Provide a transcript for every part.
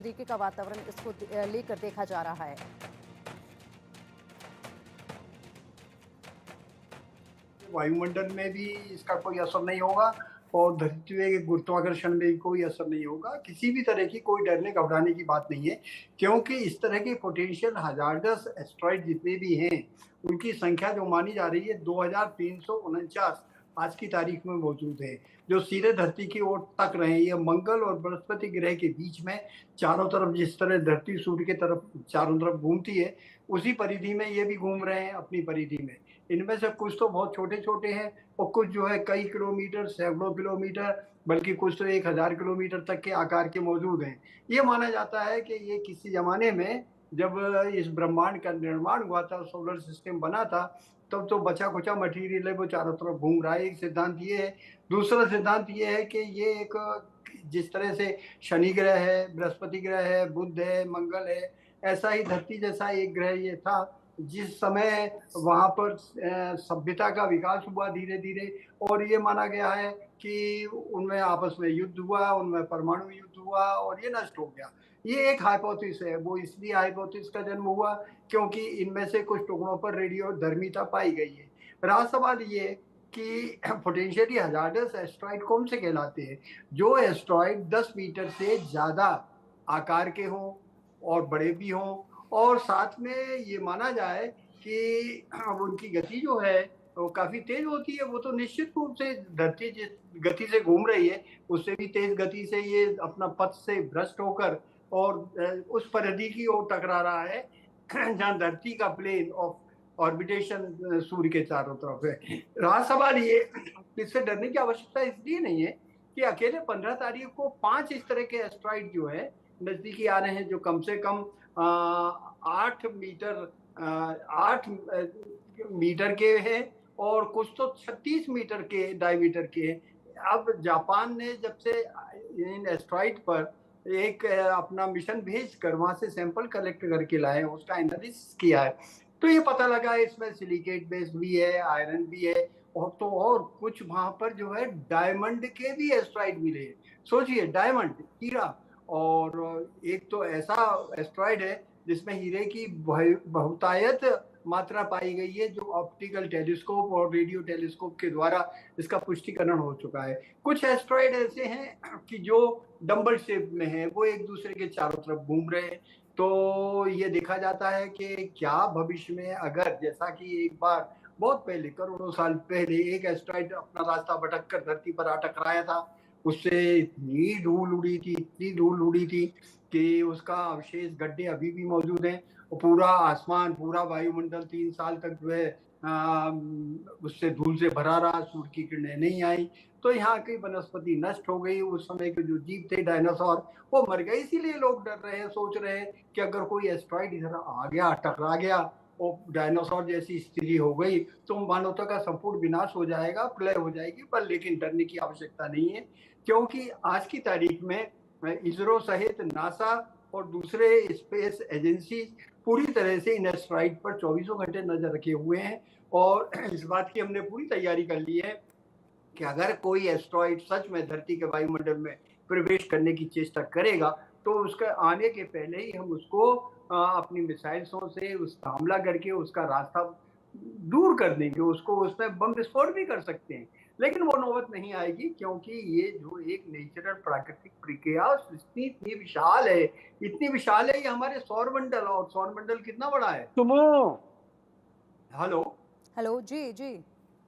तरीके का वातावरण इसको लेकर देखा जा रहा है। वायुमंडल में भी इसका कोई असर नहीं होगा और धरती के गुरुत्वाकर्षण में भी कोई असर नहीं होगा। किसी भी तरह की कोई डरने घबराने की बात नहीं है, क्योंकि इस तरह के पोटेंशियल हजार्डस एस्ट्रॉइड जितने भी हैं, उनकी संख्या जो मानी जा रही है 2349 आज की तारीख में मौजूद है, जो सीधे धरती की ओर तक रहे हैं। ये मंगल और बृहस्पति ग्रह के बीच में चारों तरफ, जिस तरह धरती सूर्य की तरफ चारों तरफ घूमती है, उसी परिधि में ये भी घूम रहे हैं अपनी परिधि में। इनमें से कुछ तो बहुत छोटे छोटे हैं और कुछ जो है कई किलोमीटर, सैकड़ों किलोमीटर, बल्कि कुछ तो 1000 किलोमीटर तक के आकार के मौजूद हैं। ये माना जाता है कि ये किसी जमाने में जब इस ब्रह्मांड का निर्माण हुआ था, सोलर सिस्टम बना था, तब तो बचा खुचा मटीरियल है वो चारों तरफ घूम रहा है। एक सिद्धांत ये है। दूसरा सिद्धांत ये है कि ये एक, जिस तरह से शनि ग्रह है, बृहस्पति ग्रह है, बुध है, मंगल है, ऐसा ही धरती जैसा एक ग्रह ये था। जिस समय वहां पर सभ्यता का विकास हुआ धीरे धीरे, और ये माना गया है कि उनमें आपस में युद्ध हुआ, उनमें परमाणु युद्ध हुआ और ये नष्ट हो गया। ये एक हाइपोथेसिस है। वो इसलिए हाइपोथेसिस का जन्म हुआ क्योंकि इनमें से कुछ टुकड़ों पर रेडियोधर्मिता पाई गई है। रहा सवाल ये कि पोटेंशियली हजार्डस एस्ट्रॉइड कौन से कहलाते हैं? जो एस्ट्रॉइड 10 मीटर से ज्यादा आकार के हों और बड़े भी हों, और साथ में ये माना जाए कि उनकी गति जो है वो काफी तेज होती है। वो तो निश्चित रूप से धरती जिस गति से घूम रही है, उससे भी तेज गति से ये अपना पथ से भ्रष्ट होकर और उस परिधि की ओर टकरा रहा है जहाँ धरती का प्लेन ऑफ ऑर्बिटेशन सूर्य के चारों तरफ है। रहा सवाल ये, इससे डरने की आवश्यकता इसलिए नहीं है कि अकेले 15 तारीख को 5 इस तरह के एस्ट्रॉइड जो है नजदीकी आ रहे हैं, जो कम से कम 8 मीटर के हैं और कुछ तो 36 मीटर के डायमीटर के हैं। अब जापान ने जब से इन एस्ट्रॉइड पर एक अपना मिशन भेज कर वहां से सैंपल कलेक्ट करके लाए, उसका एनालिसिस किया है, तो ये पता लगा है इसमें सिलिकेट बेस भी है, आयरन भी है, और तो और कुछ वहां पर जो है डायमंड के भी एस्ट्रॉइड मिले हैं। सोचिए, डायमंड, हीरा, और एक तो ऐसा एस्ट्रॉइड है जिसमें हीरे की बहुतायत मात्रा पाई गई है, जो ऑप्टिकल टेलीस्कोप और रेडियो टेलीस्कोप के द्वारा इसका पुष्टिकरण हो चुका है। कुछ एस्ट्रॉइड ऐसे हैं कि जो डंबल शेप में है, वो एक दूसरे के चारों तरफ घूम रहे हैं। तो ये देखा जाता है कि क्या भविष्य में, अगर जैसा कि एक बार बहुत पहले, करोड़ों साल पहले, एक एस्ट्रॉइड अपना रास्ता भटक कर धरती पर आ टकराया था, उससे इतनी धूल उड़ी थी, इतनी धूल उड़ी थी कि उसका अवशेष गड्ढे अभी भी मौजूद हैं, और पूरा आसमान, पूरा वायुमंडल 3 साल तक जो है उससे धूल से भरा रहा, सूर्य की किरणें नहीं आई। तो यहाँ की वनस्पति नष्ट हो गई। उस समय के जो जीव थे, डायनासोर, वो मर गए। इसीलिए लोग डर रहे हैं, सोच रहे हैं कि अगर कोई एस्ट्रॉइड इधर आ गया, टकरा गया और डायनासोर जैसी स्थिति हो गई, तो मानवता का संपूर्ण विनाश हो जाएगा, प्रलय हो जाएगी। पर लेकिन डरने की आवश्यकता नहीं है, क्योंकि आज की तारीख में इसरो सहित नासा और दूसरे स्पेस एजेंसी पूरी तरह से इन एस्ट्रॉइड पर 24 घंटे नजर रखे हुए हैं। और इस बात की हमने पूरी तैयारी कर ली है कि अगर कोई एस्ट्रॉइड सच में धरती के वायुमंडल में प्रवेश करने की चेष्टा करेगा, तो उसके आने के पहले ही हम उसको अपनी मिसाइल्सों से उसका हमला करके उसका रास्ता दूर कर देंगे, उसको उसमें बम विस्फोट भी कर सकते हैं। लेकिन वो नौबत नहीं आएगी, क्योंकि ये जो एक नेचुरल प्राकृतिक प्रक्रिया सृष्टि इतनी विशाल है, इतनी विशाल है। ये हमारे सौरमंडल, और सौरमंडल कितना बड़ा है? हेलो। हेलो, जी जी।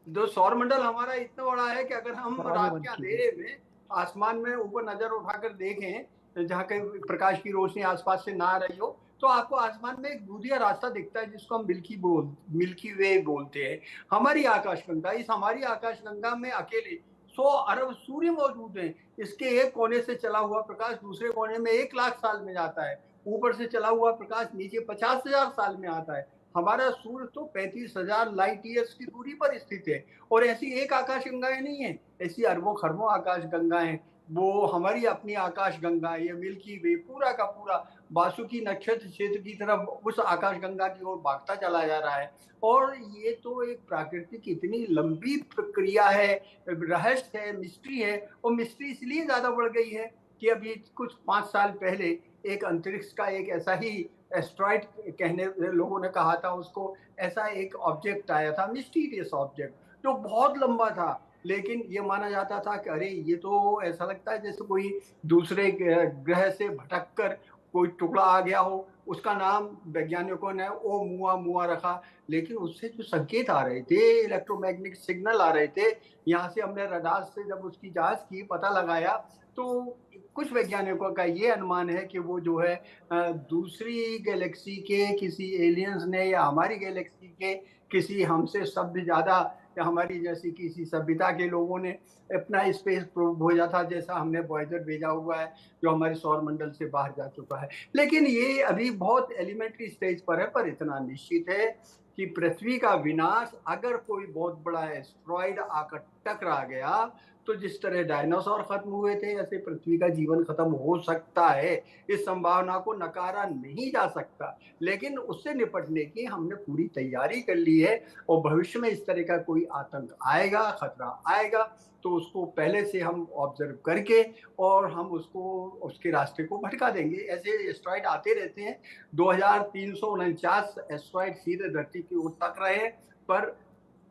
जो सौरमंडल हमारा इतना बड़ा है कि अगर हम रात के अंधेरे में आसमान में ऊपर नजर उठाकर देखें, जहाँ कहीं प्रकाश की रोशनी आसपास से ना आ रही हो, तो आपको आसमान में एक दूधिया रास्ता दिखता है, जिसको हम मिल्की वे बोलते हैं। हमारी आकाशगंगा, इस हमारी आकाशगंगा में अकेले 100 अरब सूर्य मौजूद हैं। इसके एक कोने से चला हुआ प्रकाश दूसरे कोने में 1 लाख साल में जाता है। ऊपर से चला हुआ प्रकाश नीचे 50,000 साल में आता है। हमारा सूर्य तो 35,000 लाइट ईयर्स की दूरी पर स्थित है। और ऐसी एक आकाश गंगाएं नहीं है, ऐसी अरबों खरबों आकाश गंगाएं। वो हमारी अपनी आकाश गंगा, ये मिल्की वे पूरा का पूरा बासुकी नक्षत्र क्षेत्र की तरफ उस आकाश गंगा की ओर भागता चला जा रहा है। और ये तो एक प्राकृतिक इतनी लंबी प्रक्रिया है, रहस्य है, मिस्ट्री है। और मिस्ट्री इसलिए ज्यादा बढ़ गई है कि अभी कुछ 5 साल पहले एक अंतरिक्ष का एक ऐसा ही एस्ट्रॉइड, कहने लोगों ने कहा था उसको, ऐसा एक ऑब्जेक्ट आया था, मिस्टीरियस ऑब्जेक्ट, जो बहुत लंबा था। लेकिन ये माना जाता था कि अरे ये तो ऐसा लगता है जैसे कोई दूसरे ग्रह से भटक कर कोई टुकड़ा आ गया हो। उसका नाम वैज्ञानिकों ने ओमुआ रखा। लेकिन उससे जो संकेत आ रहे थे, इलेक्ट्रोमैग्नेटिक सिग्नल आ रहे थे, यहाँ से हमने रडार से जब उसकी जांच की, पता लगाया, तो कुछ वैज्ञानिकों का ये अनुमान है कि वो जो है दूसरी गैलेक्सी के किसी एलियंस ने या हमारी गैलेक्सी के किसी हमसे सभ्य ज़्यादा या हमारी जैसी किसी सभ्यता के लोगों ने अपना स्पेस प्रोब भेजा था, जैसा हमने वॉयेजर भेजा हुआ है जो हमारे सौर मंडल से बाहर जा चुका है। लेकिन ये अभी बहुत एलिमेंट्री स्टेज पर है, पर इतना निश्चित है कि पृथ्वी का विनाश अगर कोई बहुत बड़ा एस्टेरॉयड आकर टकरा गया, तो जिस तरह डायनासोर खत्म हुए थे, ऐसे पृथ्वी का जीवन खत्म हो सकता है। इस संभावना को नकारा नहीं जा सकता, लेकिन उससे निपटने की हमने पूरी तैयारी कर ली है। और भविष्य में इस तरह का कोई आतंक आएगा, खतरा आएगा, तो उसको पहले से हम ऑब्जर्व करके और हम उसको उसके रास्ते को भटका देंगे। ऐसे एस्टेरॉयड आते रहते हैं। 2349 एस्टेरॉयड सीधे धरती की ओर तक रहे हैं, पर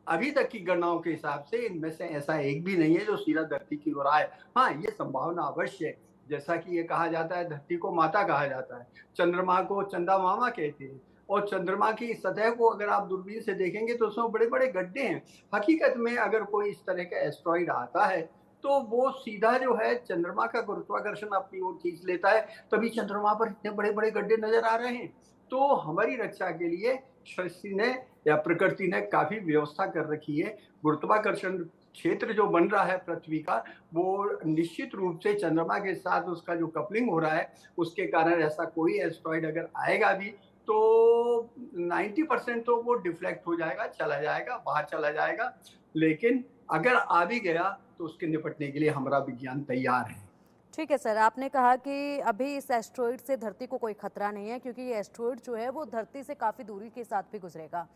अभी तक की गणनाओं के हिसाब से इनमें से ऐसा एक भी नहीं है जो सीधा धरती की ओर आए। हाँ, ये संभावना अवश्य है। जैसा कि ये कहा जाता है, धरती को माता कहा जाता है, चंद्रमा को चंदा मामा कहते हैं, और चंद्रमा की सतह को अगर आप दूरबीन से देखेंगे तो उसमें बड़े-बड़े गड्ढे हैं। हकीकत में अगर कोई इस तरह का एस्टेरॉयड आता है, तो वो सीधा जो है चंद्रमा का गुरुत्वाकर्षण अपनी ओर खींच लेता है, तभी चंद्रमा पर इतने बड़े-बड़े गड्ढे नज़र आ रहे हैं। तो हमारी रक्षा के लिए सृष्टि ने या प्रकृति ने काफ़ी व्यवस्था कर रखी है। गुरुत्वाकर्षण क्षेत्र जो बन रहा है पृथ्वी का, वो निश्चित रूप से चंद्रमा के साथ उसका जो कपलिंग हो रहा है, उसके कारण ऐसा कोई एस्टेरॉयड अगर आएगा भी, तो 90% तो वो डिफ्लेक्ट हो जाएगा, चला जाएगा, बाहर चला जाएगा। लेकिन अगर आ भी गया, तो उसके निपटने के लिए हमारा विज्ञान तैयार है। ठीक है सर, आपने कहा कि अभी इस एस्टेरॉइड से धरती को कोई खतरा नहीं है, क्योंकि ये एस्टेरॉइड जो है वो धरती से काफ़ी दूरी के साथ भी गुजरेगा।